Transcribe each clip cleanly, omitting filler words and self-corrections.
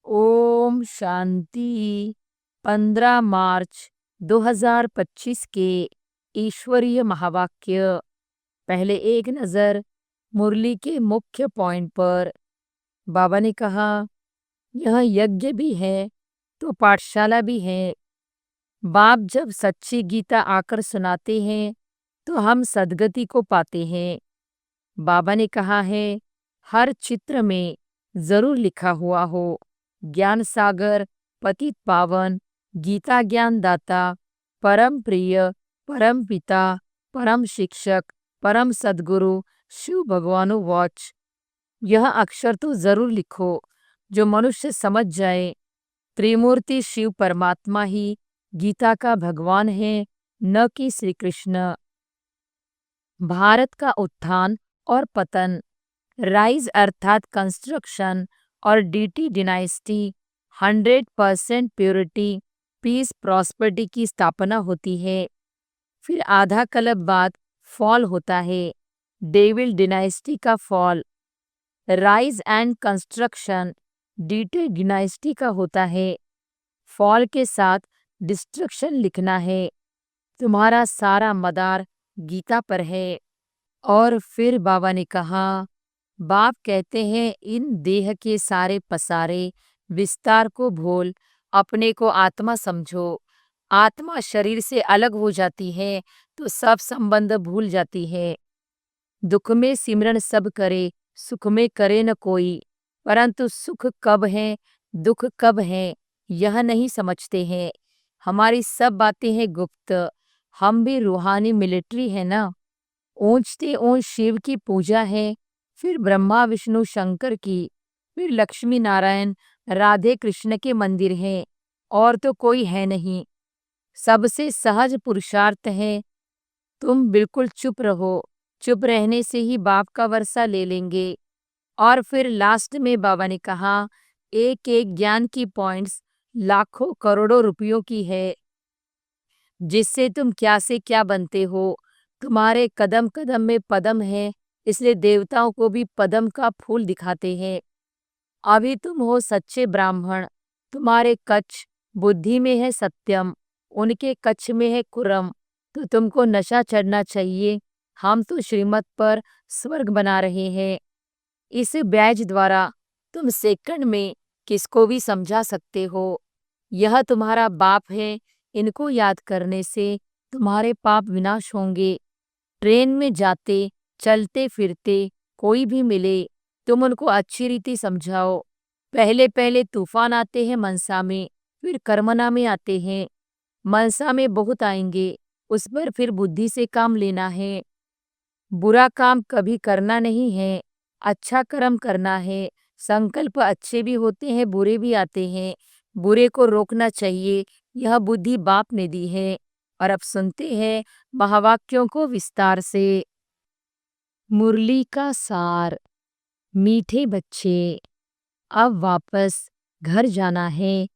ओम शांति। 15 मार्च 2025 के ईश्वरीय महावाक्य। पहले एक नजर मुरली के मुख्य पॉइंट पर। बाबा ने कहा, यह यज्ञ भी है तो पाठशाला भी है। बाप जब सच्ची गीता आकर सुनाते हैं तो हम सद्गति को पाते हैं। बाबा ने कहा है, हर चित्र में जरूर लिखा हुआ हो, ज्ञान सागर, पतित पावन, गीता ज्ञान दाता, परम प्रिय, परम पिता, परम शिक्षक, परम सद्गुरु, शिव भगवानु वॉच। यह अक्षर तो जरूर लिखो जो मनुष्य समझ जाए। त्रिमूर्ति शिव परमात्मा ही गीता का भगवान है, न कि श्री कृष्ण। भारत का उत्थान और पतन। राइज अर्थात कंस्ट्रक्शन और DT dynasty 100% purity, piece, prosperity की स्थापना होती है। फिर आधा कल्प बाद फॉल होता है, डेविल डिनाइस्टी का fall. Rise and construction deity dynasty का होता है। फॉल के साथ डिस्ट्रक्शन लिखना है। तुम्हारा सारा मदार गीता पर है। और फिर बाबा ने कहा, बाप कहते हैं, इन देह के सारे पसारे विस्तार को भूल अपने को आत्मा समझो। आत्मा शरीर से अलग हो जाती है तो सब संबंध भूल जाती है। दुख में सिमरन सब करे, सुख में करे न कोई। परंतु सुख कब है, दुख कब है, यह नहीं समझते हैं। हमारी सब बातें हैं गुप्त। हम भी रूहानी मिलिट्री है ना। ऊंचते ऊंच शिव की पूजा है, फिर ब्रह्मा विष्णु शंकर की, फिर लक्ष्मी नारायण राधे कृष्ण के मंदिर हैं, और तो कोई है नहीं। सबसे सहज पुरुषार्थ है, तुम बिल्कुल चुप रहो। चुप रहने से ही बाप का वर्षा ले लेंगे। और फिर लास्ट में बाबा ने कहा, एक एक ज्ञान की पॉइंट्स लाखों करोड़ों रुपयों की है, जिससे तुम क्या से क्या बनते हो। तुम्हारे कदम कदम में पदम है, इसलिए देवताओं को भी पदम का फूल दिखाते हैं। अभी तुम हो सच्चे ब्राह्मण। तुम्हारे कच्छ बुद्धि में है सत्यम, उनके कच्छ में है कुरम। तो तुमको नशा चढ़ना चाहिए। हम तो श्रीमत पर स्वर्ग बना रहे हैं। इस बैज द्वारा तुम सेकंड में किसको भी समझा सकते हो। यह तुम्हारा बाप है। इनको याद करने से तुम्हारे पाप विनाश होंगे। ट्रेन में जाते चलते फिरते कोई भी मिले, तुम उनको अच्छी रीति समझाओ। पहले पहले तूफान आते हैं मनसा में, फिर कर्मना में आते हैं। मनसा में बहुत आएंगे, उस पर फिर बुद्धि से काम लेना है। बुरा काम कभी करना नहीं है, अच्छा कर्म करना है। संकल्प अच्छे भी होते हैं, बुरे भी आते हैं। बुरे को रोकना चाहिए, यह बुद्धि बाप ने दी है। और अब सुनते हैं महावाक्यों को विस्तार से। मुरली का सार। मीठे बच्चे, अब वापस घर जाना है,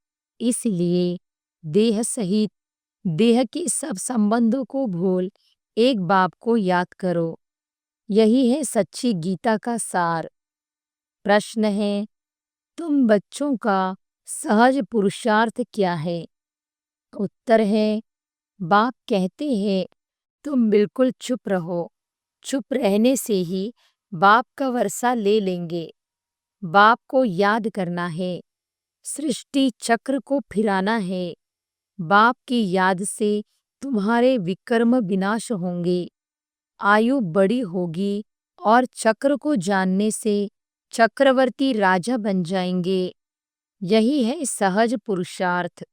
इसलिए देह सहित देह के सब संबंधों को भूल एक बाप को याद करो। यही है सच्ची गीता का सार। प्रश्न है, तुम बच्चों का सहज पुरुषार्थ क्या है? उत्तर है, बाप कहते हैं, तुम बिल्कुल चुप रहो। चुप रहने से ही बाप का वर्षा ले लेंगे। बाप को याद करना है, सृष्टि चक्र को फिराना है। बाप की याद से तुम्हारे विकर्म विनाश होंगे, आयु बड़ी होगी और चक्र को जानने से चक्रवर्ती राजा बन जाएंगे। यही है सहज पुरुषार्थ।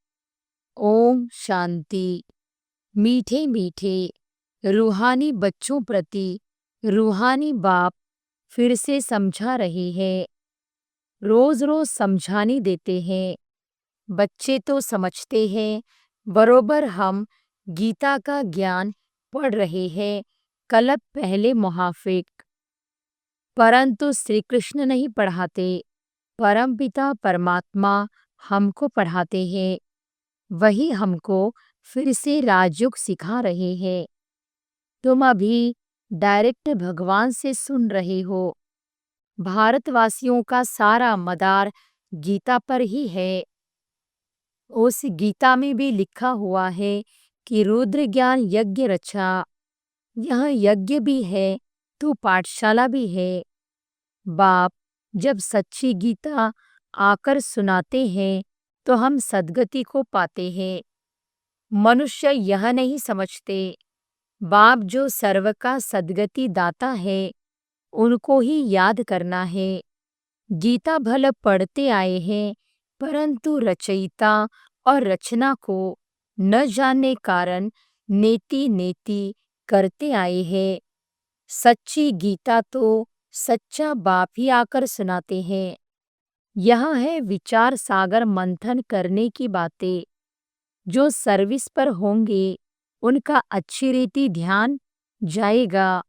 ओम शांति। मीठे मीठे रूहानी बच्चों प्रति रूहानी बाप फिर से समझा रहे हैं। रोज रोज समझानी देते हैं। बच्चे तो समझते हैं, बरोबर हम गीता का ज्ञान पढ़ रहे हैं कल्प पहले मुहाफिक। परंतु श्री कृष्ण नहीं पढ़ाते, परमपिता परमात्मा हमको पढ़ाते हैं। वही हमको फिर से राजयोग सिखा रहे हैं। तुम अभी डायरेक्ट भगवान से सुन रहे हो। भारतवासियों का सारा मदार गीता पर ही है। उस गीता में भी लिखा हुआ है कि रुद्र ज्ञान यज्ञ रचा। यहाँ यज्ञ भी है तो पाठशाला भी है। बाप जब सच्ची गीता आकर सुनाते हैं तो हम सद्गति को पाते हैं। मनुष्य यह नहीं समझते, बाप जो सर्व का सद्गति दाता है उनको ही याद करना है। गीता भले पढ़ते आए हैं परंतु रचयिता और रचना को न जानने कारण नेति नेति करते आए हैं। सच्ची गीता तो सच्चा बाप ही आकर सुनाते हैं। यहाँ है विचार सागर मंथन करने की बातें। जो सर्विस पर होंगे उनका अच्छी रीति ध्यान जाएगा।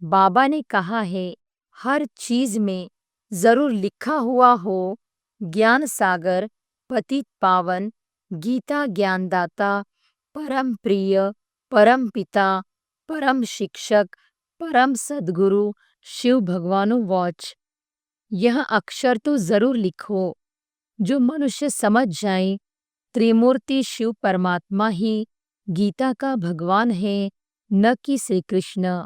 बाबा ने कहा है हर चीज में जरूर लिखा हुआ हो ज्ञान सागर पतित पावन गीता ज्ञानदाता परम प्रिय परम पिता परम शिक्षक परम सद्गुरु शिव भगवानो वॉच। यह अक्षर तो जरूर लिखो जो मनुष्य समझ जाए त्रिमूर्ति शिव परमात्मा ही गीता का भगवान है, न कि श्री कृष्ण।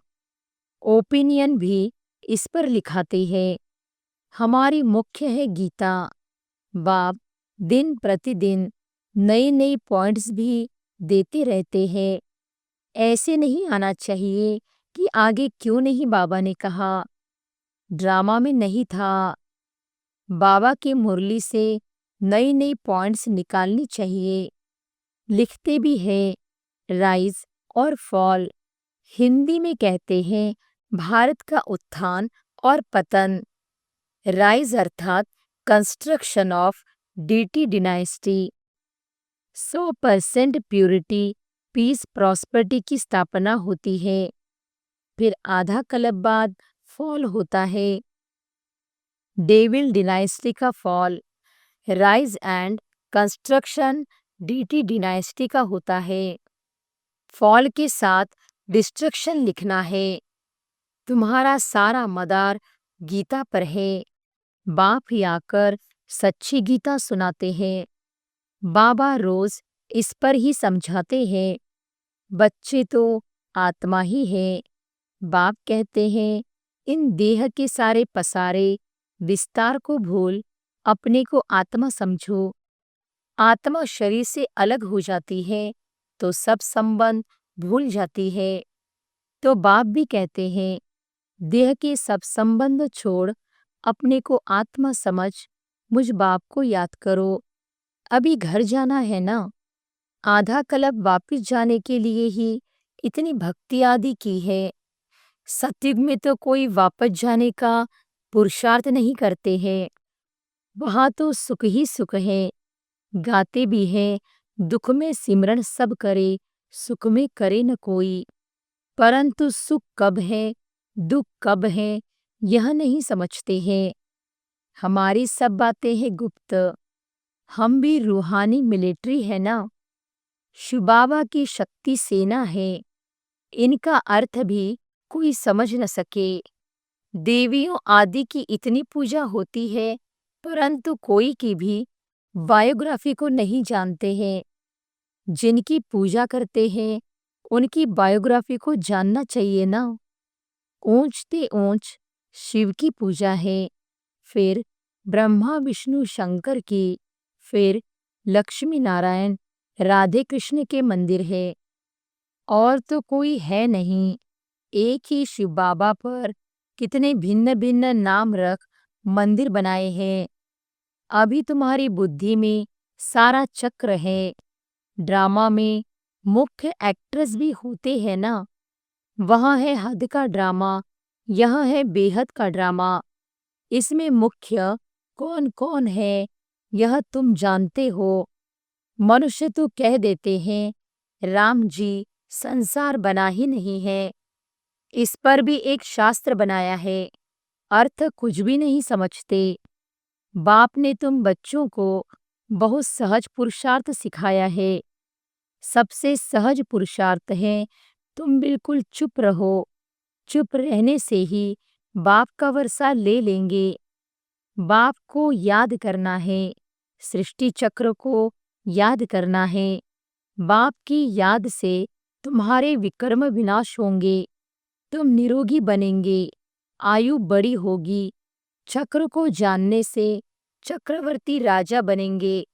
ओपिनियन भी इस पर लिखाते हैं। हमारी मुख्य है गीता। बाप दिन प्रतिदिन नए नए पॉइंट्स भी देते रहते हैं। ऐसे नहीं आना चाहिए कि आगे क्यों नहीं बाबा ने कहा, ड्रामा में नहीं था। बाबा की मुरली से नई नई पॉइंट्स निकालनी चाहिए। लिखते भी है राइज और फॉल। हिंदी में कहते हैं भारत का उत्थान और पतन। राइज अर्थात construction of deity dynasty. 100% purity peace prosperity की स्थापना होती है। फिर आधा कल्प बाद फॉल होता है, डेविल डिनाइस्टी का fall. Rise and construction deity dynasty का होता है। फॉल के साथ डिस्ट्रक्शन लिखना है। तुम्हारा सारा मदार गीता पर है। बाप ही आकर सच्ची गीता सुनाते हैं। बाबा रोज इस पर ही समझाते हैं। बच्चे तो आत्मा ही है। बाप कहते हैं इन देह के सारे पसारे विस्तार को भूल अपने को आत्मा समझो। आत्मा शरीर से अलग हो जाती है तो सब संबंध भूल जाती है। तो बाप भी कहते हैं देह के सब संबंध छोड़ अपने को आत्मा समझ मुझ बाप को याद करो। अभी घर जाना है ना। आधा कल्प वापिस जाने के लिए ही इतनी भक्ति आदि की है। सतयुग में तो कोई वापस जाने का पुरुषार्थ नहीं करते हैं। वहाँ तो सुख ही सुख है। गाते भी हैं दुख में सिमरन सब करे, सुख में करे न कोई। परंतु सुख कब है दुख कब है यह नहीं समझते हैं। हमारी सब बातें हैं गुप्त। हम भी रूहानी मिलिट्री है ना। शिव बाबा की शक्ति सेना है। इनका अर्थ भी कोई समझ न सके। देवियों आदि की इतनी पूजा होती है परंतु कोई की भी बायोग्राफी को नहीं जानते हैं। जिनकी पूजा करते हैं उनकी बायोग्राफी को जानना चाहिए ना। ऊंचते ऊंच शिव की पूजा है, फिर ब्रह्मा विष्णु शंकर की, फिर लक्ष्मी नारायण राधे कृष्ण के मंदिर है। और तो कोई है नहीं। एक ही शिव बाबा पर कितने भिन्न भिन्न नाम रख मंदिर बनाए हैं। अभी तुम्हारी बुद्धि में सारा चक्र है। ड्रामा में मुख्य एक्ट्रेस भी होते हैं ना। वहाँ है हद का ड्रामा, यहाँ है बेहद का ड्रामा। इसमें मुख्य कौन कौन है यह तुम जानते हो। मनुष्य तो कह देते हैं राम जी संसार बना ही नहीं है। इस पर भी एक शास्त्र बनाया है, अर्थ कुछ भी नहीं समझते। बाप ने तुम बच्चों को बहुत सहज पुरुषार्थ सिखाया है। सबसे सहज पुरुषार्थ है तुम बिल्कुल चुप रहो। चुप रहने से ही बाप का वर्षा ले लेंगे। बाप को याद करना है, सृष्टि चक्र को याद करना है। बाप की याद से तुम्हारे विकर्म विनाश होंगे, तुम निरोगी बनेंगे, आयु बड़ी होगी। चक्र को जानने से चक्रवर्ती राजा बनेंगे।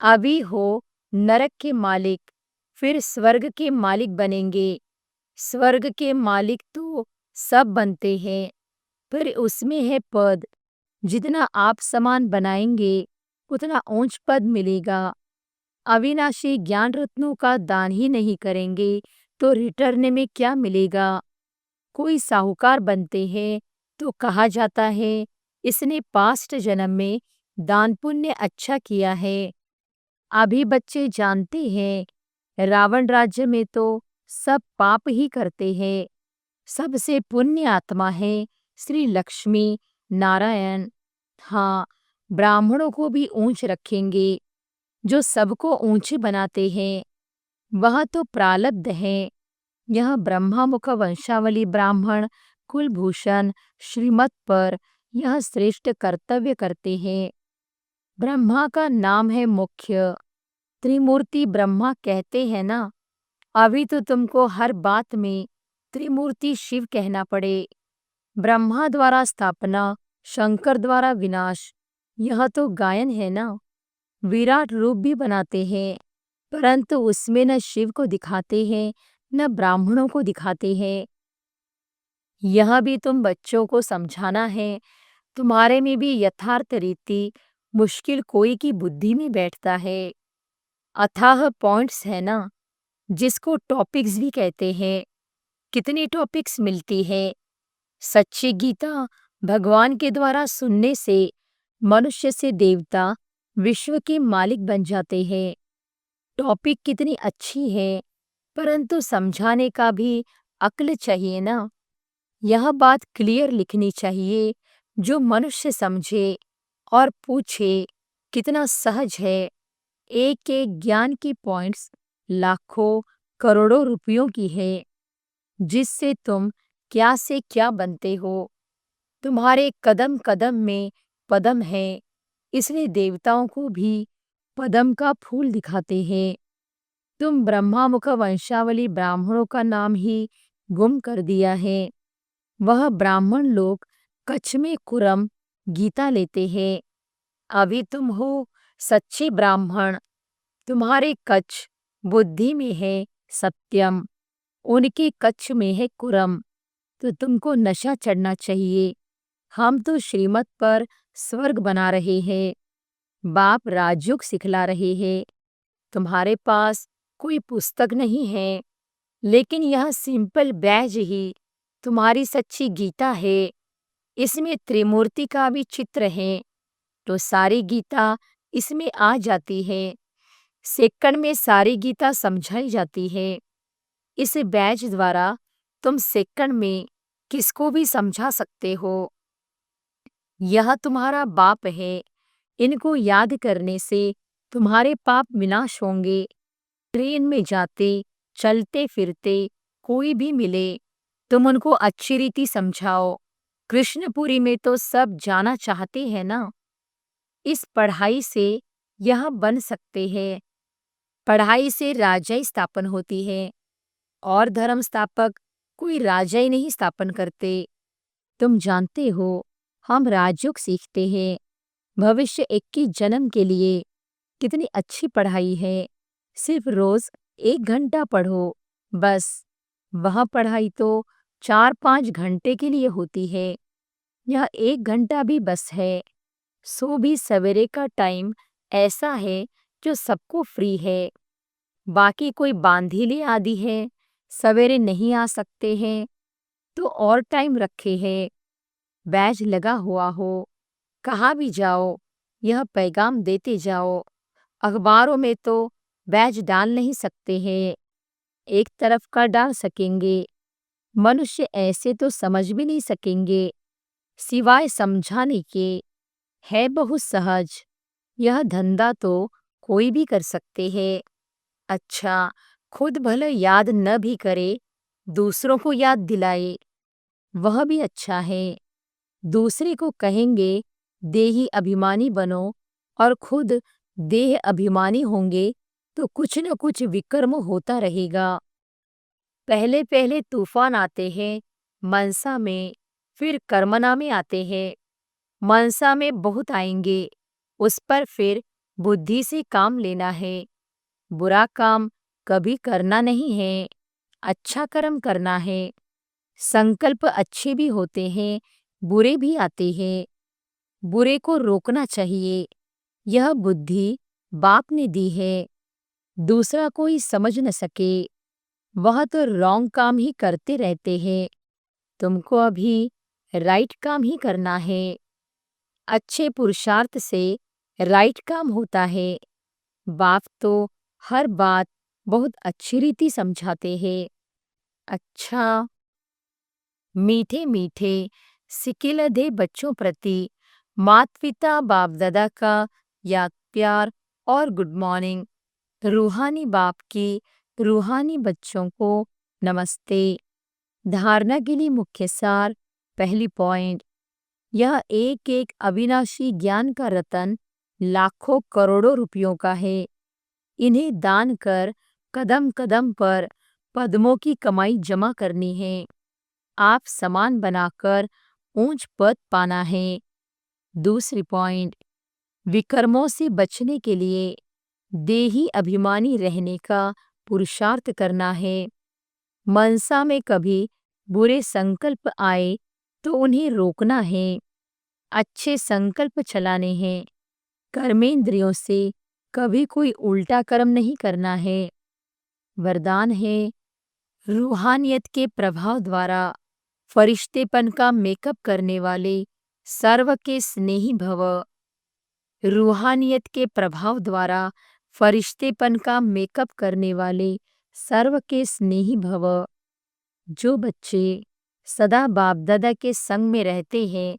अभी हो नरक के मालिक, फिर स्वर्ग के मालिक बनेंगे। स्वर्ग के मालिक तो सब बनते हैं, पर उसमें है पद। जितना आप समान बनाएंगे उतना ऊंच पद मिलेगा। अविनाशी ज्ञान रत्नों का दान ही नहीं करेंगे तो रिटर्न में क्या मिलेगा। कोई साहूकार बनते हैं तो कहा जाता है इसने पास्ट जन्म में दान पुण्य अच्छा किया है। अभी बच्चे जानते हैं रावण राज्य में तो सब पाप ही करते हैं। सबसे पुण्य आत्मा है श्री लक्ष्मी नारायण। हाँ, ब्राह्मणों को भी ऊंच रखेंगे। जो सबको ऊंचे बनाते हैं वह तो प्रारब्ध है। यह ब्रह्मामुख वंशावली ब्राह्मण कुलभूषण श्रीमत पर यह श्रेष्ठ कर्तव्य करते हैं। ब्रह्मा का नाम है मुख्य। त्रिमूर्ति ब्रह्मा कहते हैं ना। अभी तो तुमको हर बात में त्रिमूर्ति शिव कहना पड़े। ब्रह्मा द्वारा स्थापना, शंकर द्वारा विनाश, यह तो गायन है ना। विराट रूप भी बनाते हैं, परंतु उसमें न शिव को दिखाते हैं न ब्राह्मणों को दिखाते हैं। यह भी तुम बच्चों को समझाना है। तुम्हारे में भी यथार्थ रीति मुश्किल कोई की बुद्धि में बैठता है। अथाह पॉइंट्स है ना, जिसको टॉपिक्स भी कहते हैं। कितनी टॉपिक्स मिलती है। सच्ची गीता भगवान के द्वारा सुनने से मनुष्य से देवता विश्व के मालिक बन जाते हैं। टॉपिक कितनी अच्छी है, परंतु समझाने का भी अक्ल चाहिए ना। यह बात क्लियर लिखनी चाहिए जो मनुष्य समझे और पूछे। कितना सहज है। एक एक ज्ञान की पॉइंट्स लाखों करोड़ों रुपयों की है, जिससे तुम क्या से क्या बनते हो। तुम्हारे कदम कदम में पदम है, इसलिए देवताओं को भी पदम का फूल दिखाते हैं। तुम ब्रह्मामुख वंशावली ब्राह्मणों का नाम ही गुम कर दिया है। वह ब्राह्मण लोग कच्छ में कुरम गीता लेते हैं। अभी तुम हो सच्चे ब्राह्मण। तुम्हारे कच्छ बुद्धि में है सत्यम, उनके कच्छ में है कुरम। तो तुमको नशा चढ़ना चाहिए। हम तो श्रीमत पर स्वर्ग बना रहे हैं। बाप राजयोग सिखला रहे हैं। तुम्हारे पास कोई पुस्तक नहीं है, लेकिन यह सिंपल बैज ही तुम्हारी सच्ची गीता है। इसमें त्रिमूर्ति का भी चित्र है, तो सारी गीता इसमें आ जाती है। सेकंड में सारी गीता समझाई जाती है। इस बैच द्वारा तुम सेकंड में किसको भी समझा सकते हो। यह तुम्हारा बाप है। इनको याद करने से तुम्हारे पाप विनाश होंगे। ट्रेन में जाते चलते फिरते कोई भी मिले, तुम उनको अच्छी रीति समझाओ। कृष्णपुरी में तो सब जाना चाहते हैं ना। इस पढ़ाई से यह बन सकते हैं। पढ़ाई से राजाई स्थापन होती है, और धर्म स्थापक कोई राजाई नहीं स्थापन करते। तुम जानते हो, हम राजयोग सीखते हैं भविष्य 21 जन्म के लिए। कितनी अच्छी पढ़ाई है। सिर्फ रोज 1 घंटा पढ़ो, बस। वह पढ़ाई तो 4-5 घंटे के लिए होती है। यह 1 घंटा भी बस है। सो भी सवेरे का टाइम ऐसा है जो सबको फ्री है। बाकी कोई बांधीले आदि है, सवेरे नहीं आ सकते हैं, तो और टाइम रखे हैं। बैज लगा हुआ हो, कहाँ भी जाओ, यह पैगाम देते जाओ। अखबारों में तो बैज डाल नहीं सकते हैं, एक तरफ का डाल सकेंगे। मनुष्य ऐसे तो समझ भी नहीं सकेंगे, सिवाय समझाने के। है बहुत सहज। यह धंधा तो कोई भी कर सकते हैं। अच्छा, खुद भले याद न भी करे, दूसरों को याद दिलाए, वह भी अच्छा है। दूसरे को कहेंगे देही अभिमानी बनो और खुद देह अभिमानी होंगे तो कुछ न कुछ विकर्म होता रहेगा। पहले पहले तूफान आते हैं मनसा में, फिर कर्मना में आते हैं। मनसा में बहुत आएंगे, उस पर फिर बुद्धि से काम लेना है। बुरा काम कभी करना नहीं है, अच्छा कर्म करना है। संकल्प अच्छे भी होते हैं, बुरे भी आते हैं। बुरे को रोकना चाहिए, यह बुद्धि बाप ने दी है। दूसरा कोई समझ न सके, वह तो रॉन्ग काम ही करते रहते हैं। तुमको अभी राइट काम ही करना है। अच्छे पुरुषार्थ से राइट काम होता है। बाप तो हर बात बहुत अच्छी रीति समझाते हैं। अच्छा, मीठे मीठे सिकिलधे बच्चों प्रति माता पिता बाप दादा का याद प्यार और गुड मॉर्निंग। रूहानी बाप की रूहानी बच्चों को नमस्ते। धारणा के लिए मुख्य सार। पहली पॉइंट, यह एक एक अविनाशी ज्ञान का रतन लाखों करोड़ों रुपयों का है। इन्हें दान कर कदम कदम पर पद्मों की कमाई जमा करनी है। आप समान बनाकर ऊंच पद पाना है। दूसरी पॉइंट, विकर्मों से बचने के लिए देही अभिमानी रहने का पुरुषार्थ करना है। मनसा में कभी बुरे संकल्प आए तो उन्हें रोकना है, अच्छे संकल्प चलाने हैं। कर्मेंद्रियों से कभी कोई उल्टा कर्म नहीं करना है। वरदान है, रूहानियत के प्रभाव द्वारा फरिश्तेपन का मेकअप करने वाले सर्व के स्नेही भव। रूहानियत के प्रभाव द्वारा फरिश्तेपन का मेकअप करने वाले सर्व के स्नेही भव। जो बच्चे सदा बाप दादा के संग में रहते हैं,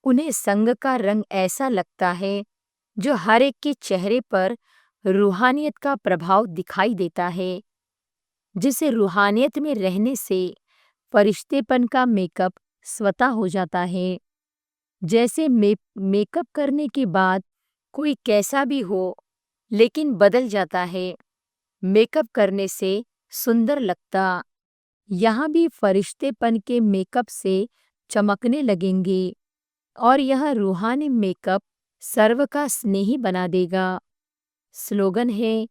उन्हें संग का रंग ऐसा लगता है जो हर एक के चेहरे पर रूहानियत का प्रभाव दिखाई देता है। जिसे रूहानियत में रहने से फरिश्तेपन का मेकअप स्वतः हो जाता है। जैसे मेकअप करने के बाद कोई कैसा भी हो, लेकिन बदल जाता है। मेकअप करने से सुंदर लगता। यहाँ भी फरिश्तेपन के मेकअप से चमकने लगेंगे और यह रूहानी मेकअप सर्व का स्नेही बना देगा। स्लोगन है,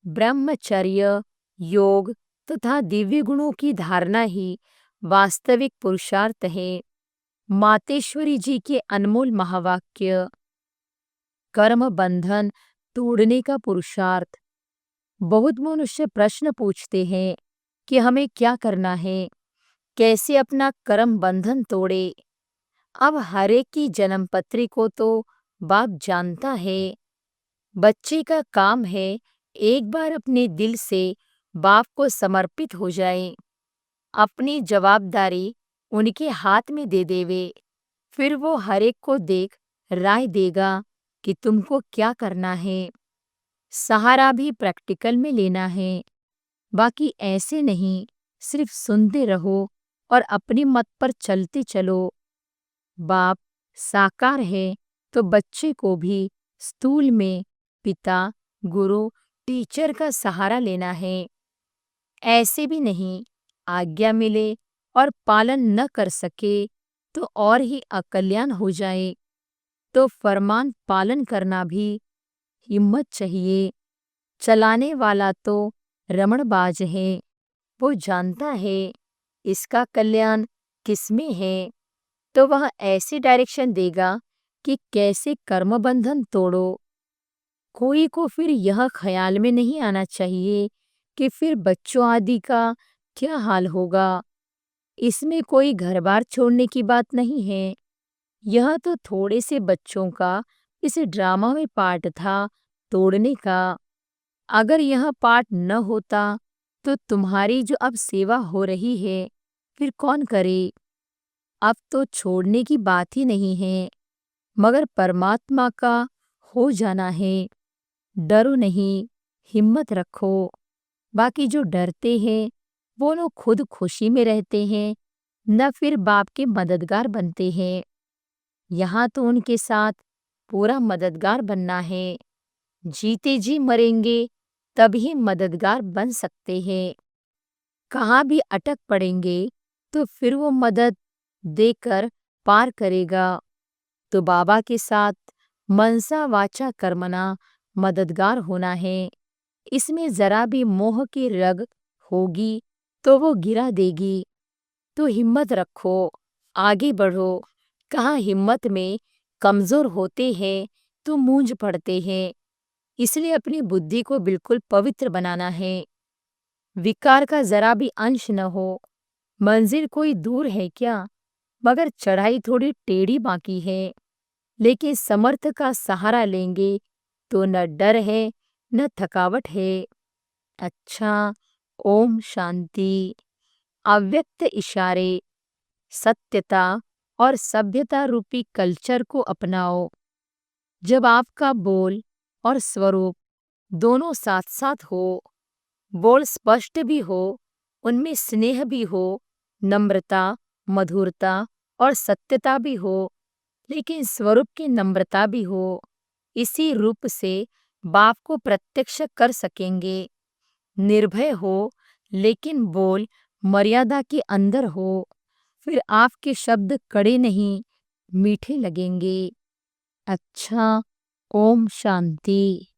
ब्रह्मचर्य, योग तथा दिव्य गुणों की धारणा ही वास्तविक पुरुषार्थ है। मातेश्वरी जी के अनमोल महावाक्य। कर्म बंधन तोड़ने का पुरुषार्थ। बहुत मनुष्य प्रश्न पूछते हैं कि हमें क्या करना है, कैसे अपना कर्म बंधन तोड़े। अब हर एक की जन्मपत्री को तो बाप जानता है। बच्चे का काम है एक बार अपने दिल से बाप को समर्पित हो जाए, अपनी जवाबदारी उनके हाथ में दे देवे। फिर वो हर एक को देख राय देगा कि तुमको क्या करना है। सहारा भी प्रैक्टिकल में लेना है, बाकी ऐसे नहीं सिर्फ सुनते रहो और अपनी मत पर चलते चलो। बाप साकार है तो बच्चे को भी स्थूल में पिता, गुरु, टीचर का सहारा लेना है। ऐसे भी नहीं आज्ञा मिले और पालन न कर सके तो और ही अकल्याण हो जाए। तो फरमान पालन करना भी हिम्मत चाहिए। चलाने वाला तो रमणबाज है, वो जानता है इसका कल्याण किसमें है, तो वह ऐसी डायरेक्शन देगा कि कैसे कर्म बंधन तोड़ो। कोई को फिर यह ख्याल में नहीं आना चाहिए कि फिर बच्चों आदि का क्या हाल होगा। इसमें कोई घर बार छोड़ने की बात नहीं है। यह तो थोड़े से बच्चों का इस ड्रामा में पार्ट था तोड़ने का। अगर यह पार्ट न होता तो तुम्हारी जो अब सेवा हो रही है फिर कौन करे। अब तो छोड़ने की बात ही नहीं है, मगर परमात्मा का हो जाना है। डरो नहीं, हिम्मत रखो। बाकी जो डरते हैं वो लोग खुद खुशी में रहते हैं, न फिर बाप के मददगार बनते हैं। यहाँ तो उनके साथ पूरा मददगार बनना है। जीते जी मरेंगे तभी मददगार बन सकते हैं। कहाँ भी अटक पड़ेंगे तो फिर वो मदद देकर पार करेगा। तो बाबा के साथ मनसा वाचा कर्मणा मददगार होना है। इसमें जरा भी मोह की रग होगी तो वो गिरा देगी। तो हिम्मत रखो, आगे बढ़ो। कहाँ हिम्मत में कमजोर होते हैं तो मूंझ पड़ते हैं। इसलिए अपनी बुद्धि को बिल्कुल पवित्र बनाना है। विकार का जरा भी अंश न हो। मंजिल कोई दूर है क्या, मगर चढ़ाई थोड़ी टेढ़ी बाकी है। लेकिन समर्थ का सहारा लेंगे तो न डर है न थकावट है। अच्छा, ओम शांति। अव्यक्त इशारे, सत्यता और सभ्यता रूपी कल्चर को अपनाओ। जब आपका बोल और स्वरूप दोनों साथ साथ हो, बोल स्पष्ट भी हो, उनमें स्नेह भी हो, नम्रता, मधुरता और सत्यता भी हो, लेकिन स्वरूप की नम्रता भी हो, इसी रूप से बाप को प्रत्यक्ष कर सकेंगे। निर्भय हो, लेकिन बोल मर्यादा के अंदर हो, फिर आपके शब्द कड़े नहीं, मीठे लगेंगे। अच्छा, ओम शांति।